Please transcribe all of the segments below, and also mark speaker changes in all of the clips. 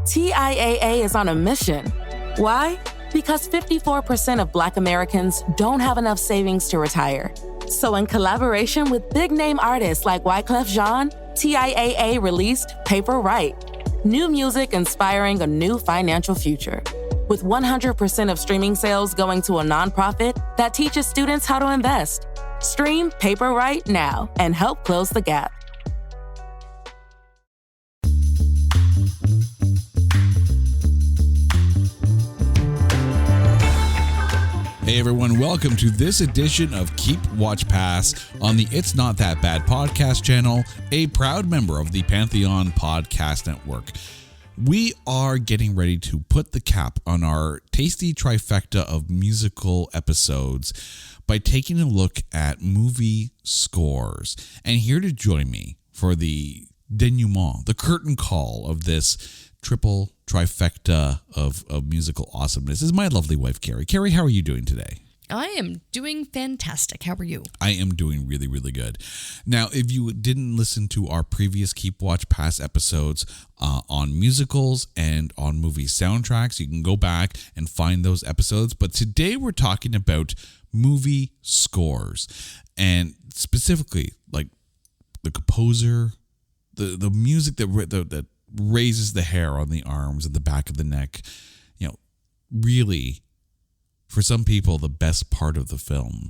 Speaker 1: TIAA is on a mission. Why? Because 54% of Black Americans don't have enough savings to retire. So in collaboration with big-name artists like Wyclef Jean, TIAA released Paper Right, new music inspiring a new financial future. With 100% of streaming sales going to a nonprofit that teaches students how to invest. Stream Paper Right now and help close the gap.
Speaker 2: Hey everyone, welcome to this edition of Keep Watch Pass on the It's Not That Bad podcast channel, a proud member of the Pantheon Podcast Network. We are getting ready to put the cap on our tasty trifecta of musical episodes by taking a look at movie scores. And here to join me for the denouement, the curtain call of this triple trifecta of musical awesomeness is my lovely wife, Carrie. Carrie, how are you doing today?
Speaker 3: I am doing fantastic. How are you?
Speaker 2: I am doing really, really good. Now, if you didn't listen to our previous Keep Watch Pass episodes on musicals and on movie soundtracks, you can go back and find those episodes. But today we're talking about movie scores, and specifically like the composer, the music that raises the hair on the arms and the back of the neck. You know, really, for some people, the best part of the film.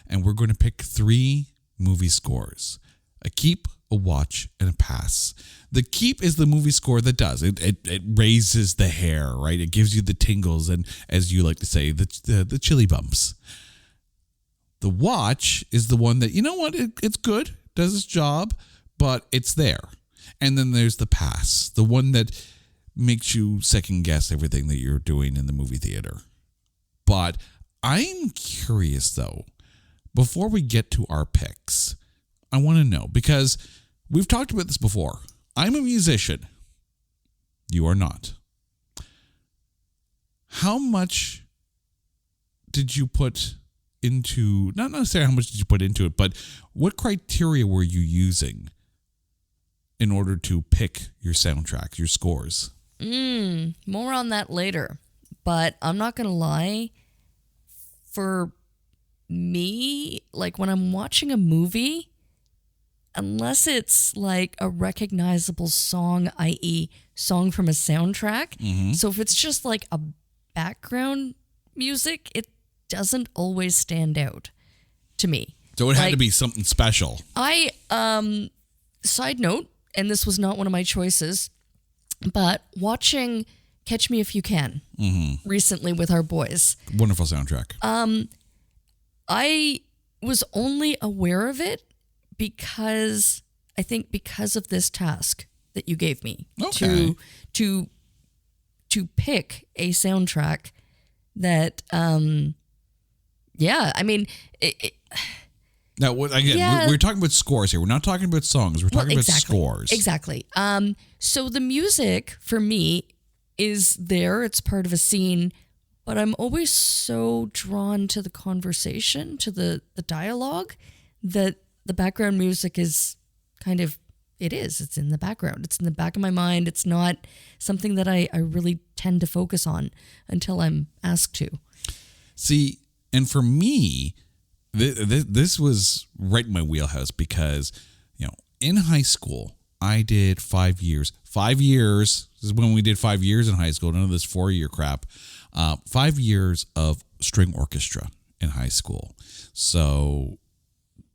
Speaker 2: And we're going to pick 3 movie scores: a keep, a watch, and a pass. The keep is the movie score that does it raises the hair, right? It gives you the tingles and, as you like to say, the chili bumps. The watch is the one that, you know what, it's good, does its job, but it's there. And then there's the pass, the one that makes you second guess everything that you're doing in the movie theater. But I'm curious, though, before we get to our picks, I want to know, because we've talked about this before. I'm a musician. You are not. How much did you put into, not necessarily how much did you put into it, but what criteria were you using in order to pick your soundtrack, your scores?
Speaker 3: More on that later. But I'm not going to lie. For me, like when I'm watching a movie, unless it's like a recognizable song, i.e. song from a soundtrack. So if it's just like a background music, it doesn't always stand out to me.
Speaker 2: So it had to be something special.
Speaker 3: Side note, and this was not one of my choices, but watching Catch Me If You Can recently with our boys.
Speaker 2: Wonderful soundtrack.
Speaker 3: I was only aware of it because of this task that you gave me to pick a soundtrack that
Speaker 2: Now, again, we're talking about scores here. We're not talking about songs. We're talking about scores.
Speaker 3: Exactly. So the music for me is there. It's part of a scene, but I'm always so drawn to the conversation, to the dialogue, that the background music is it's in the background. It's in the back of my mind. It's not something that I really tend to focus on until I'm asked to.
Speaker 2: See, and for me, this was right in my wheelhouse because, in high school, I did 5 years. 5 years. This is when we did 5 years in high school. None of this 4-year crap. 5 years of string orchestra in high school. So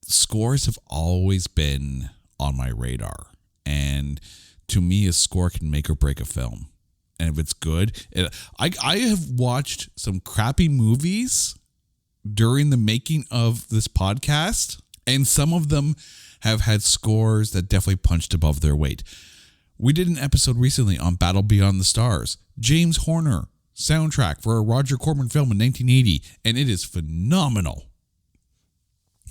Speaker 2: scores have always been on my radar. And to me, a score can make or break a film. And if it's good, I have watched some crappy movies during the making of this podcast, and some of them have had scores that definitely punched above their weight. We did an episode recently on Battle Beyond the Stars, James Horner soundtrack for a Roger Corman film in 1980, and it is phenomenal.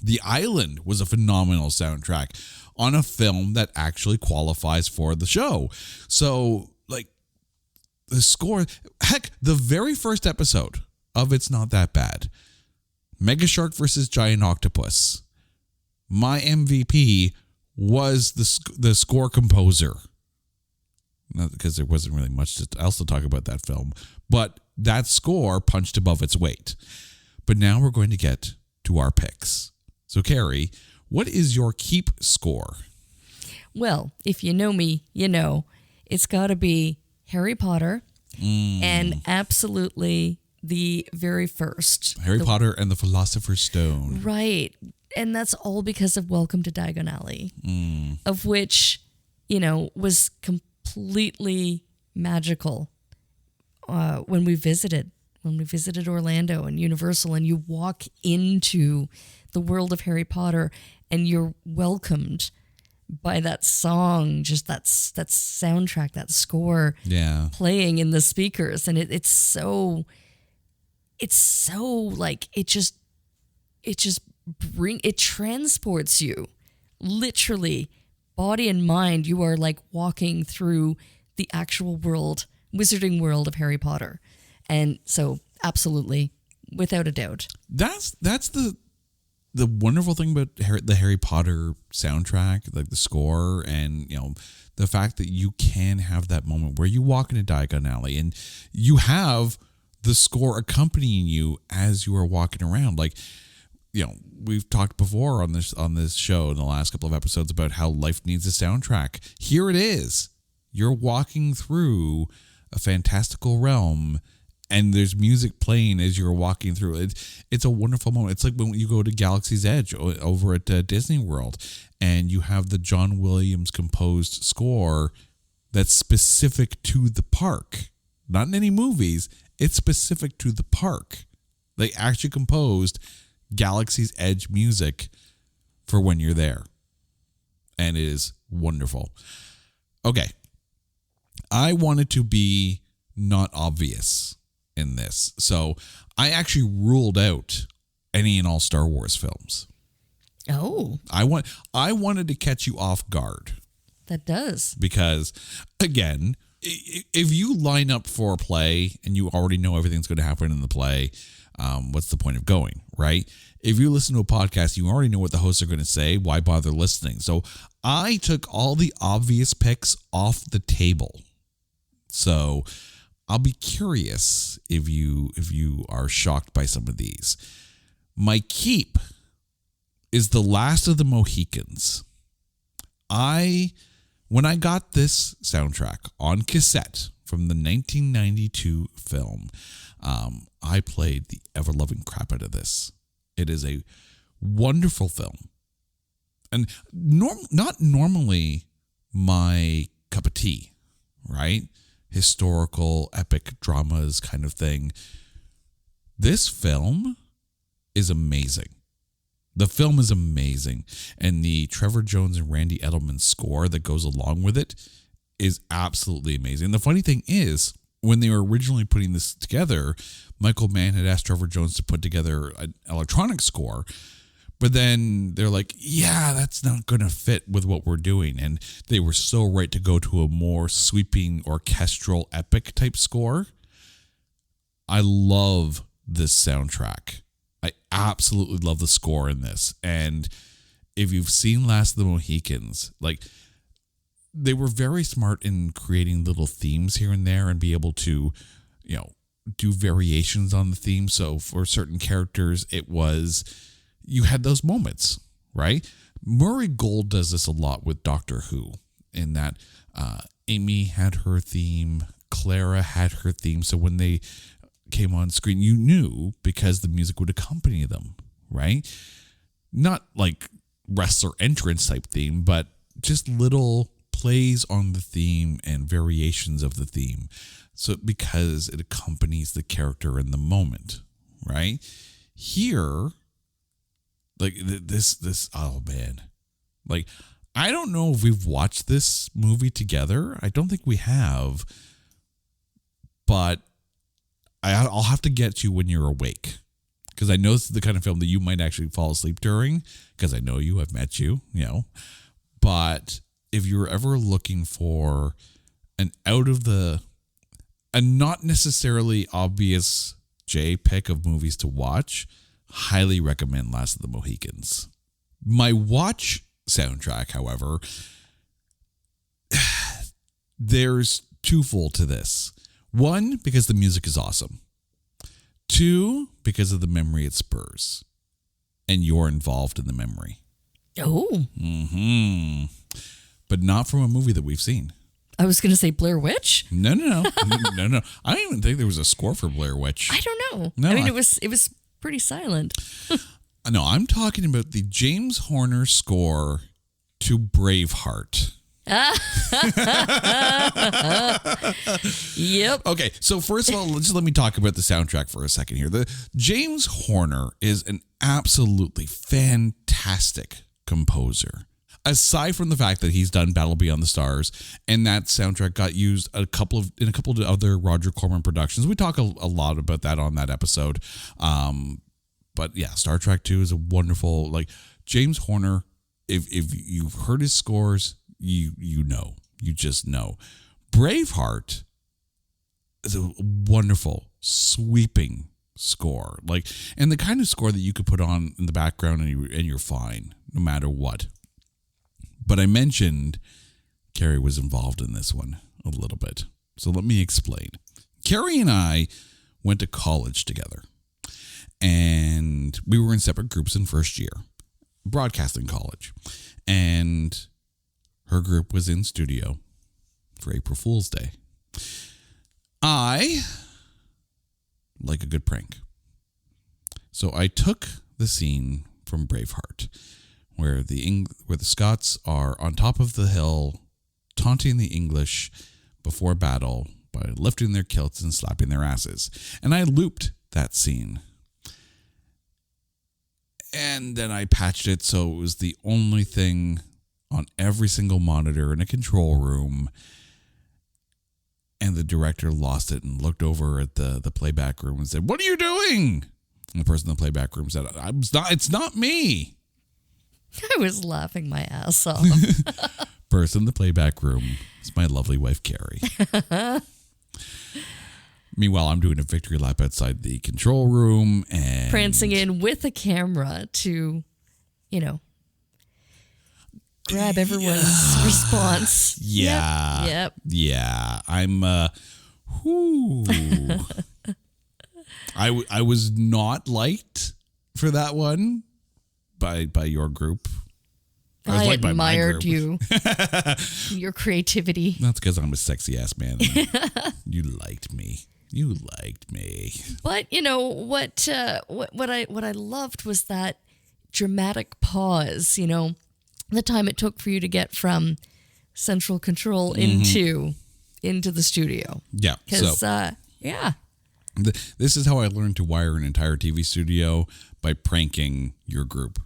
Speaker 2: The Island was a phenomenal soundtrack on a film that actually qualifies for the show. So, the score, heck, the very first episode of It's Not That Bad, Mega Shark versus Giant Octopus, my MVP was the score composer. Not because there wasn't really much else to talk about that film, but that score punched above its weight. But now we're going to get to our picks. So, Carrie, what is your keep score?
Speaker 3: Well, if you know me, you know it's got to be Harry Potter and absolutely the very first.
Speaker 2: Harry Potter and the Philosopher's Stone.
Speaker 3: Right. And that's all because of Welcome to Diagon Alley, of which, was completely magical when we visited Orlando and Universal, and you walk into the world of Harry Potter and you're welcomed by that song, just that soundtrack, that score playing in the speakers. And it transports you literally, body and mind. You are like walking through the actual world, wizarding world of Harry Potter. And so absolutely, without a doubt.
Speaker 2: That's the wonderful thing about the Harry Potter soundtrack, like the score, and the fact that you can have that moment where you walk into Diagon Alley and you have the score accompanying you as you are walking around. Like, we've talked before on this show in the last couple of episodes about how life needs a soundtrack. Here it is. You're walking through a fantastical realm, and there's music playing as you're walking through it. It's a wonderful moment. It's like when you go to Galaxy's Edge over at Disney World, and you have the John Williams composed score that's specific to the park. Not in any movies. It's specific to the park. They actually composed Galaxy's Edge music for when you're there. And it is wonderful. Okay. I wanted to be not obvious in this. So I actually ruled out any and all Star Wars films.
Speaker 3: Oh.
Speaker 2: I wanted to catch you off guard.
Speaker 3: That does.
Speaker 2: Because, again, if you line up for a play and you already know everything's going to happen in the play, what's the point of going, right? If you listen to a podcast, you already know what the hosts are going to say. Why bother listening? So I took all the obvious picks off the table. So I'll be curious if you are shocked by some of these. My keep is The Last of the Mohicans. When I got this soundtrack on cassette from the 1992 film, I played the ever-loving crap out of this. It is a wonderful film. And not normally my cup of tea, right? Historical, epic dramas kind of thing. This film is amazing. The film is amazing. And the Trevor Jones and Randy Edelman score that goes along with it is absolutely amazing. And the funny thing is, when they were originally putting this together, Michael Mann had asked Trevor Jones to put together an electronic score. But then they're like, yeah, that's not going to fit with what we're doing. And they were so right to go to a more sweeping orchestral epic type score. I love this soundtrack. I absolutely love the score in this. And if you've seen Last of the Mohicans, like, they were very smart in creating little themes here and there and be able to, do variations on the theme. So for certain characters, you had those moments, right? Murray Gold does this a lot with Doctor Who, in that Amy had her theme, Clara had her theme. So when they came on screen, you knew because the music would accompany them, right? Not like wrestler entrance type theme, but just little plays on the theme and variations of the theme. So because it accompanies the character in the moment, right? Here, like this, oh man. Like, I don't know if we've watched this movie together. I don't think we have. But I'll have to get you when you're awake. Because I know this is the kind of film that you might actually fall asleep during. Because I know you, I've met you, But if you're ever looking for a not necessarily obvious J pick of movies to watch, highly recommend Last of the Mohicans. My watch soundtrack, however, there's twofold to this. One, because the music is awesome. Two, because of the memory it spurs. And you're involved in the memory.
Speaker 3: Oh.
Speaker 2: Mm-hmm. But not from a movie that we've seen.
Speaker 3: I was going to say Blair Witch.
Speaker 2: No. No. I don't even think there was a score for Blair Witch.
Speaker 3: I don't know.
Speaker 2: No,
Speaker 3: I mean, it was pretty silent.
Speaker 2: No, I'm talking about the James Horner score to Braveheart.
Speaker 3: Yep.
Speaker 2: Okay, so first of all, let me talk about the soundtrack for a second here. The James Horner is an absolutely fantastic composer. Aside from the fact that he's done Battle Beyond the Stars, and that soundtrack got used in a couple of other Roger Corman productions. We talk a lot about that on that episode. But yeah, Star Trek 2 is a wonderful, like, James Horner. If you've heard his scores, you just know. Braveheart is a wonderful, sweeping score, like, and the kind of score that you could put on in the background and you're fine no matter what. But I mentioned Carrie was involved in this one a little bit, so let me explain. Carrie and I went to college together, and we were in separate groups in first year, broadcasting college, and her group was in studio for April Fool's Day. I like a good prank. So I took the scene from Braveheart where the Scots are on top of the hill taunting the English before battle by lifting their kilts and slapping their asses. And I looped that scene. And then I patched it so it was the only thing on every single monitor in a control room. And the director lost it and looked over at the playback room and said, "What are you doing?" And the person in the playback room said, "It's not me."
Speaker 3: I was laughing my ass off.
Speaker 2: Person in the playback room is my lovely wife, Carrie. Meanwhile, I'm doing a victory lap outside the control room and
Speaker 3: prancing in with a camera to, grab everyone's response.
Speaker 2: Yeah.
Speaker 3: Yep.
Speaker 2: Yeah. I'm I was not liked for that one by your group.
Speaker 3: I
Speaker 2: liked by my
Speaker 3: admired
Speaker 2: group.
Speaker 3: you. Your creativity.
Speaker 2: That's because I'm a sexy ass man. You liked me.
Speaker 3: But what I loved was that dramatic pause, the time it took for you to get from central control into the studio.
Speaker 2: Yeah.
Speaker 3: Because,
Speaker 2: this is how I learned to wire an entire TV studio, by pranking your group.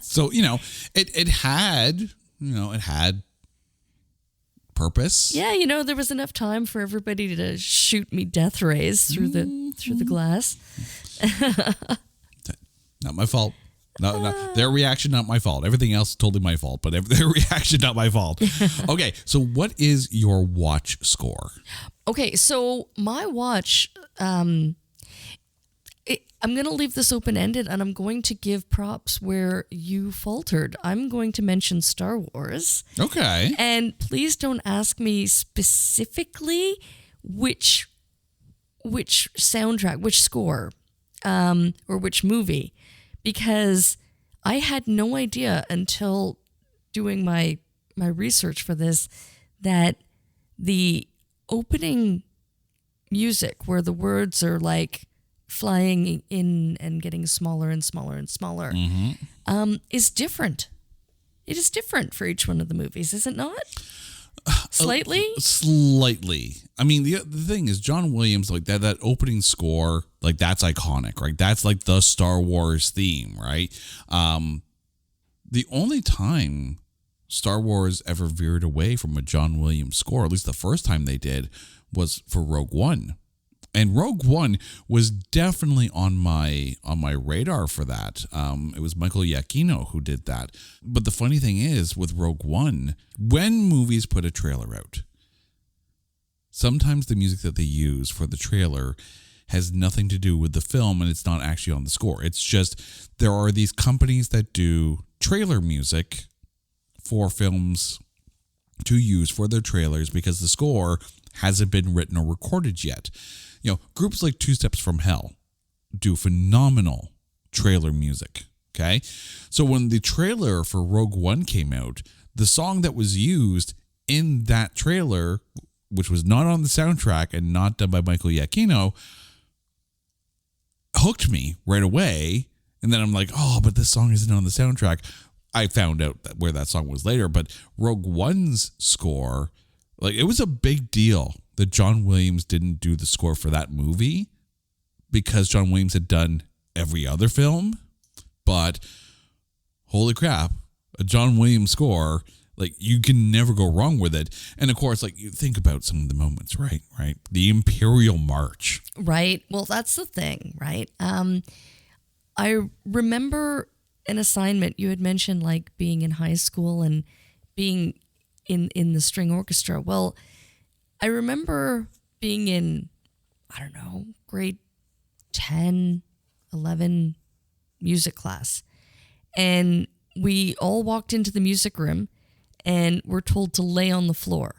Speaker 2: So, it had purpose.
Speaker 3: Yeah, there was enough time for everybody to shoot me death rays through the glass.
Speaker 2: Not my fault. No, their reaction, not my fault. Everything else, totally my fault. But their reaction, not my fault. Okay, so what is your watch score?
Speaker 3: Okay, so my watch, I'm going to leave this open-ended, and I'm going to give props where you faltered. I'm going to mention Star Wars.
Speaker 2: Okay.
Speaker 3: And please don't ask me specifically which soundtrack, which score, or which movie, because I had no idea until doing my research for this that the opening music, where the words are like flying in and getting smaller and smaller and smaller, is different. It is different for each one of the movies, is it not? Slightly?
Speaker 2: Slightly. I mean, the thing is, John Williams, like that opening score, like that's iconic, right? That's like the Star Wars theme, right? The only time Star Wars ever veered away from a John Williams score, at least the first time they did, was for Rogue One. And Rogue One was definitely on my radar for that. It was Michael Giacchino who did that. But the funny thing is, with Rogue One, when movies put a trailer out, sometimes the music that they use for the trailer has nothing to do with the film, and it's not actually on the score. It's just there are these companies that do trailer music for films to use for their trailers because the score hasn't been written or recorded yet. You know, groups like Two Steps from Hell do phenomenal trailer music. Okay. So when the trailer for Rogue One came out, the song that was used in that trailer, which was not on the soundtrack and not done by Michael Giacchino, hooked me right away. And then I'm like, oh, but this song isn't on the soundtrack. I found out where that song was later, but Rogue One's score, like, it was a big deal that John Williams didn't do the score for that movie because John Williams had done every other film. But holy crap, a John Williams score, like, you can never go wrong with it. And of course, like, you think about some of the moments, right? The Imperial March.
Speaker 3: Right. Well, that's the thing, right? I remember an assignment you had mentioned, like being in high school and being in the string orchestra. Well, I remember being in, I don't know, grade 10, 11 music class. And we all walked into the music room and were told to lay on the floor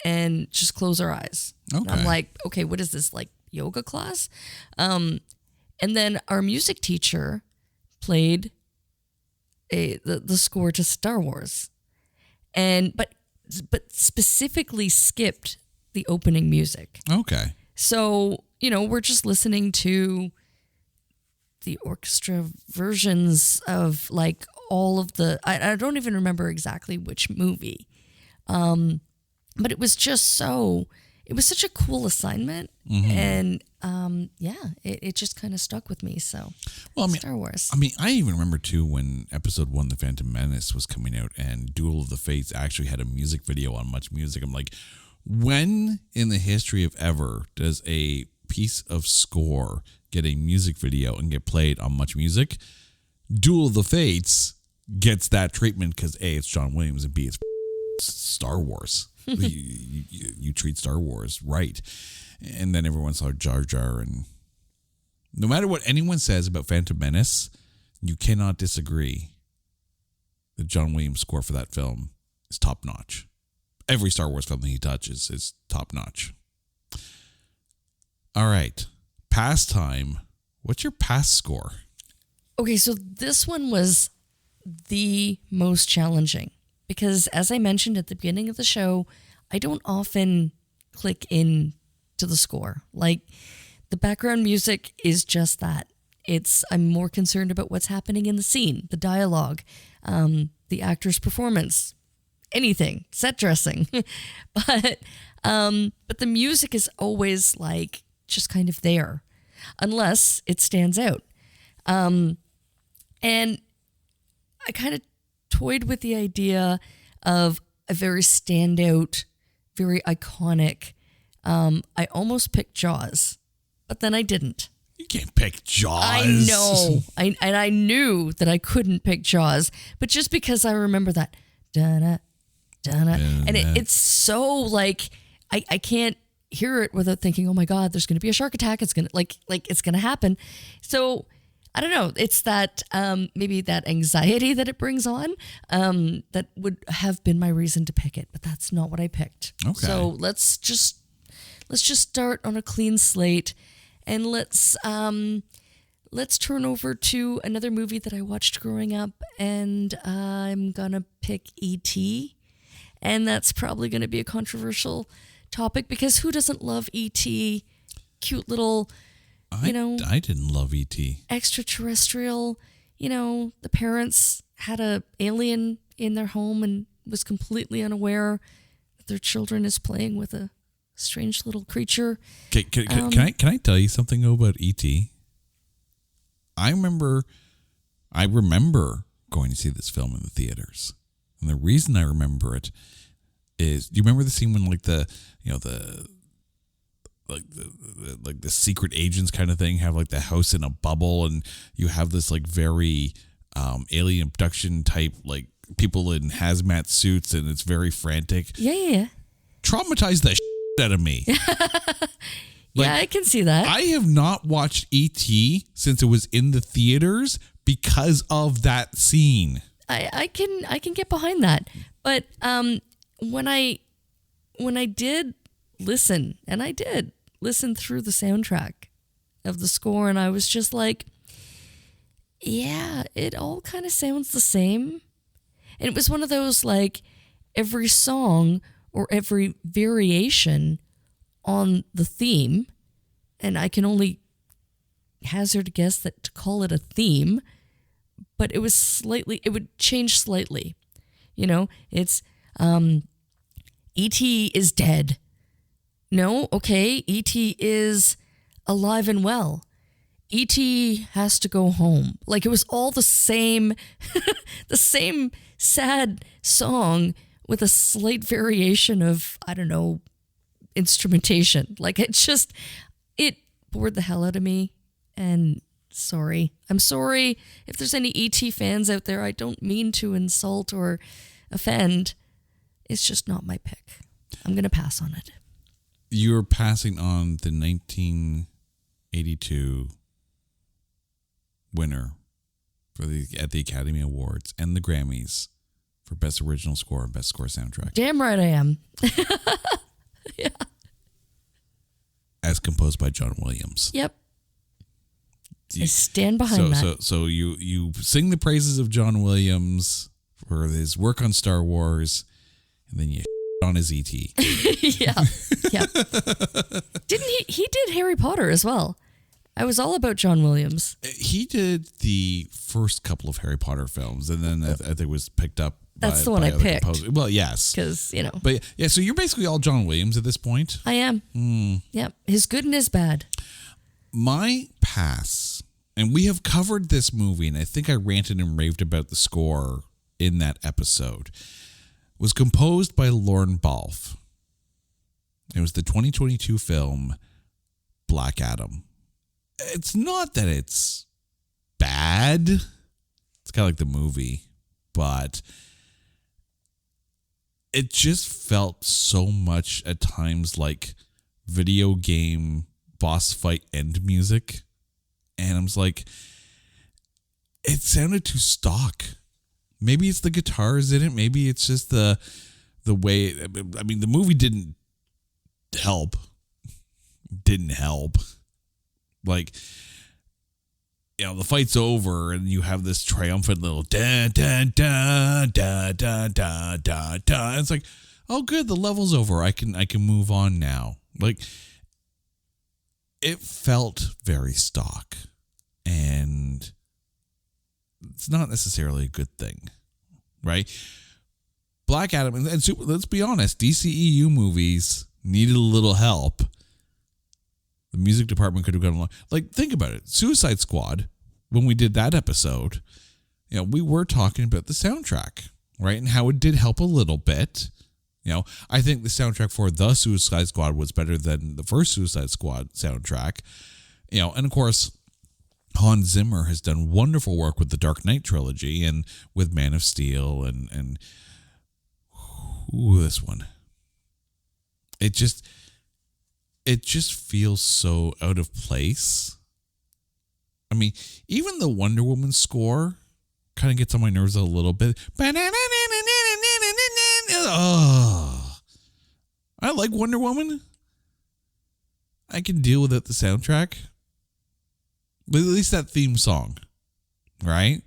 Speaker 3: and just close our eyes.
Speaker 2: Okay.
Speaker 3: And I'm like, okay, what is this, like yoga class? And then our music teacher played the score to Star Wars, but specifically skipped the opening music.
Speaker 2: Okay.
Speaker 3: So, you know, we're just listening to the orchestra versions of like all of the, I don't even remember exactly which movie, but it was just it was such a cool assignment. Mm-hmm. And it just kind of stuck with me. So, well, Star Wars.
Speaker 2: I mean, I even remember too when Episode 1, The Phantom Menace, was coming out and Duel of the Fates actually had a music video on Much Music. I'm like, when in the history of ever does a piece of score get a music video and get played on Much Music? Duel of the Fates gets that treatment because A, it's John Williams, and B, it's Star Wars. you treat Star Wars right. And then everyone saw Jar Jar, and no matter what anyone says about Phantom Menace, you cannot disagree. The John Williams score for that film is top notch. Every Star Wars film that he touches is top notch. All right, pastime. What's your past score?
Speaker 3: Okay, so this one was the most challenging because, as I mentioned at the beginning of the show, I don't often click in to the score. Like, the background music is just that. I'm more concerned about what's happening in the scene, the dialogue, the actor's performance, anything, set dressing. But the music is always like just kind of there, unless it stands out. And I kind of toyed with the idea of a very standout, very iconic. I almost picked Jaws, but then I didn't.
Speaker 2: You can't pick Jaws.
Speaker 3: I know. I knew that I couldn't pick Jaws, but just because I remember that, da-da, da-da, and it's so like, I can't hear it without thinking, oh my God, there's going to be a shark attack. It's going to it's going to happen. So I don't know. It's that maybe that anxiety that it brings on that would have been my reason to pick it, but that's not what I picked.
Speaker 2: Okay.
Speaker 3: So let's just start on a clean slate, and let's turn over to another movie that I watched growing up, and I'm gonna pick E.T., and that's probably gonna be a controversial topic because who doesn't love E.T.? Cute little, I
Speaker 2: didn't love E.T.
Speaker 3: extraterrestrial. The parents had a alien in their home and was completely unaware that their children is playing with a strange little creature.
Speaker 2: Can I tell you something about E.T.? I remember going to see this film in the theaters, and the reason I remember it is, do you remember the scene when the secret agents kind of thing have like the house in a bubble, and you have this like very alien abduction type, like people in hazmat suits, and it's very frantic.
Speaker 3: Yeah.
Speaker 2: Traumatized the out of me.
Speaker 3: Yeah, I can see that.
Speaker 2: I have not watched E.T. since it was in the theaters because of that scene.
Speaker 3: I can get behind that. But when I did listen, and I did listen through the soundtrack of the score, and I was just like, yeah, it all kind of sounds the same. And it was one of those, like, every song or every variation on the theme, and I can only hazard a guess that to call it a theme, but it would change slightly. You know, it's E.T. is dead. No, okay, E.T. is alive and well. E.T. has to go home. Like, it was all the same, the same sad song with a slight variation of, I don't know, instrumentation. Like, it bored the hell out of me. And I'm sorry if there's any E.T. fans out there. I don't mean to insult or offend. It's just not my pick. I'm going to pass on it.
Speaker 2: You're passing on the 1982 winner at the Academy Awards and the Grammys for Best Original Score and Best Score Soundtrack.
Speaker 3: Damn right I am. Yeah.
Speaker 2: As composed by John Williams.
Speaker 3: Yep. I stand behind that.
Speaker 2: So you sing the praises of John Williams for his work on Star Wars, and then you on his E.T.
Speaker 3: Yeah. Didn't he did Harry Potter as well. I was all about John Williams.
Speaker 2: He did the first couple of Harry Potter films, and then I think it was picked up.
Speaker 3: That's the one I picked.
Speaker 2: Composers. Well, yes,
Speaker 3: because
Speaker 2: But yeah, so you're basically all John Williams at this point.
Speaker 3: I am. Yep, his good and his bad.
Speaker 2: My pass, and we have covered this movie, and I think I ranted and raved about the score in that episode, was composed by Lorne Balfe. It was the 2022 film Black Adam. It's not that it's bad. It's kind of like the movie, but it just felt so much at times like video game boss fight end music. And I was like, it sounded too stock. Maybe it's the guitars in it. Maybe it's just the way. I mean, the movie didn't help. Like, the fight's over and you have this triumphant little da da da da da da da da. It's like, oh, good, the level's over. I can move on now. Like, it felt very stock, and it's not necessarily a good thing, right? Black Adam, and let's be honest, DCEU movies needed a little help. The music department could have gone along. Like, think about it. Suicide Squad, when we did that episode, we were talking about the soundtrack, right? And how it did help a little bit. I think the soundtrack for The Suicide Squad was better than the first Suicide Squad soundtrack. And of course, Hans Zimmer has done wonderful work with the Dark Knight trilogy and with Man of Steel and this one. It just feels so out of place. I mean, even the Wonder Woman score kind of gets on my nerves a little bit. Oh, I like Wonder Woman. I can deal with it, the soundtrack. But at least that theme song, right?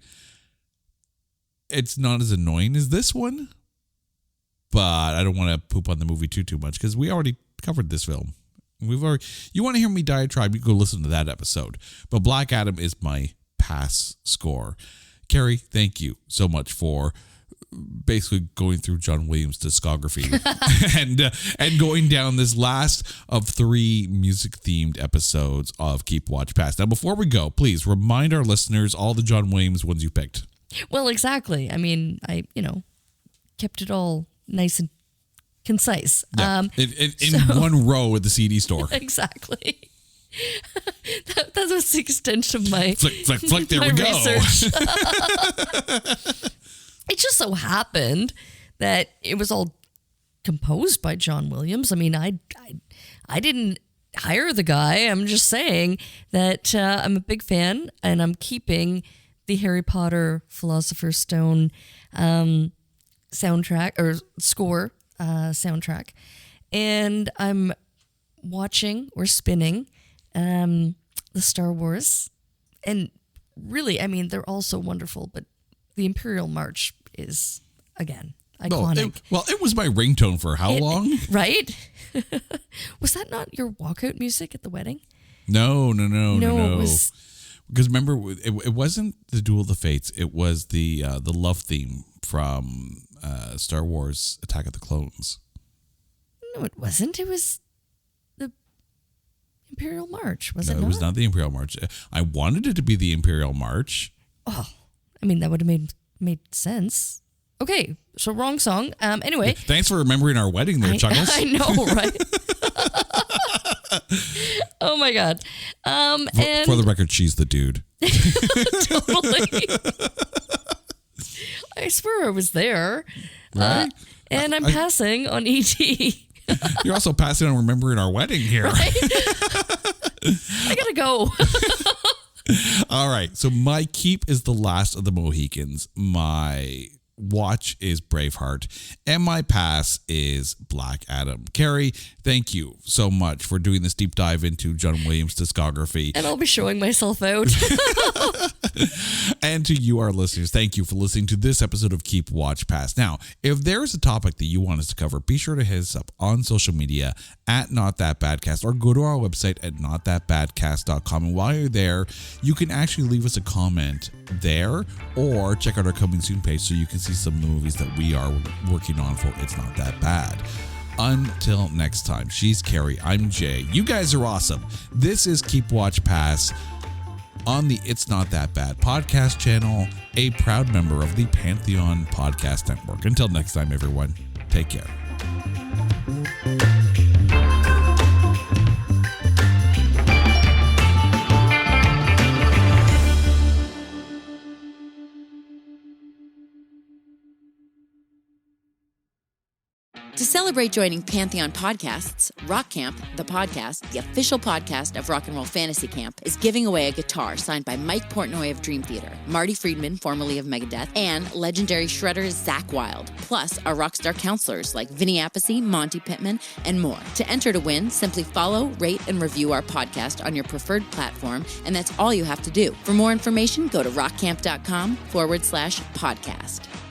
Speaker 2: It's not as annoying as this one. But I don't want to poop on the movie too much because we already covered this film. You want to hear me diatribe, you go listen to that episode. But Black Adam is my pass score. Carrie, thank you so much for basically going through John Williams' discography and going down this last of 3 music-themed episodes of Keep Watch Pass. Now, before we go, please remind our listeners all the John Williams ones you picked.
Speaker 3: Well, exactly. I mean, I kept it all nice and concise.
Speaker 2: Yeah. In one row at the CD store.
Speaker 3: Exactly. that was the extent of my
Speaker 2: flick. There we go.
Speaker 3: Research. It just so happened that it was all composed by John Williams. I mean, I didn't hire the guy. I'm just saying that I'm a big fan, and I'm keeping the Harry Potter Philosopher's Stone soundtrack or score soundtrack, and I'm watching or spinning the Star Wars, and really, I mean, they're all so wonderful, but the Imperial March is, again, iconic.
Speaker 2: It was my ringtone for how long?
Speaker 3: Right? Was that not your walkout music at the wedding?
Speaker 2: No.
Speaker 3: It was...
Speaker 2: Because remember, it wasn't the Duel of the Fates. It was the love theme from Star Wars Attack of the Clones.
Speaker 3: No, it wasn't. It was the Imperial March, was it not?
Speaker 2: No, it was not the Imperial March. I wanted it to be the Imperial March.
Speaker 3: Oh, I mean, that would have made sense. Okay, so wrong song. Anyway.
Speaker 2: Thanks for remembering our wedding there, Chuckles.
Speaker 3: I know, right? Oh my God.
Speaker 2: For the record, she's the dude.
Speaker 3: Totally. I swear I was there.
Speaker 2: Right?
Speaker 3: And I'm passing on E.T.
Speaker 2: You're also passing on remembering our wedding here.
Speaker 3: Right? I gotta go.
Speaker 2: All right. So my keep is The Last of the Mohicans. My watch is Braveheart. And my pass is Black Adam. Carrie, thank you so much for doing this deep dive into John Williams' discography.
Speaker 3: And I'll be showing myself out.
Speaker 2: And to you, our listeners, thank you for listening to this episode of Keep Watch Pass. Now, if there's a topic that you want us to cover, be sure to hit us up on social media at NotThatBadCast or go to our website at notthatbadcast.com. And while you're there, you can actually leave us a comment there or check out our coming soon page so you can see some of the movies that we are working on for It's Not That Bad. Until next time, she's Carrie, I'm Jay. You guys are awesome. This is Keep Watch Pass on the It's Not That Bad podcast channel, a proud member of the Pantheon Podcast Network. Until next time, everyone, take care.
Speaker 4: To celebrate joining Pantheon Podcasts, Rock Camp, the podcast, the official podcast of Rock and Roll Fantasy Camp, is giving away a guitar signed by Mike Portnoy of Dream Theater, Marty Friedman, formerly of Megadeth, and legendary shredder Zakk Wylde, plus our rockstar counselors like Vinny Appice, Monty Pittman, and more. To enter to win, simply follow, rate, and review our podcast on your preferred platform, and that's all you have to do. For more information, go to rockcamp.com/podcast.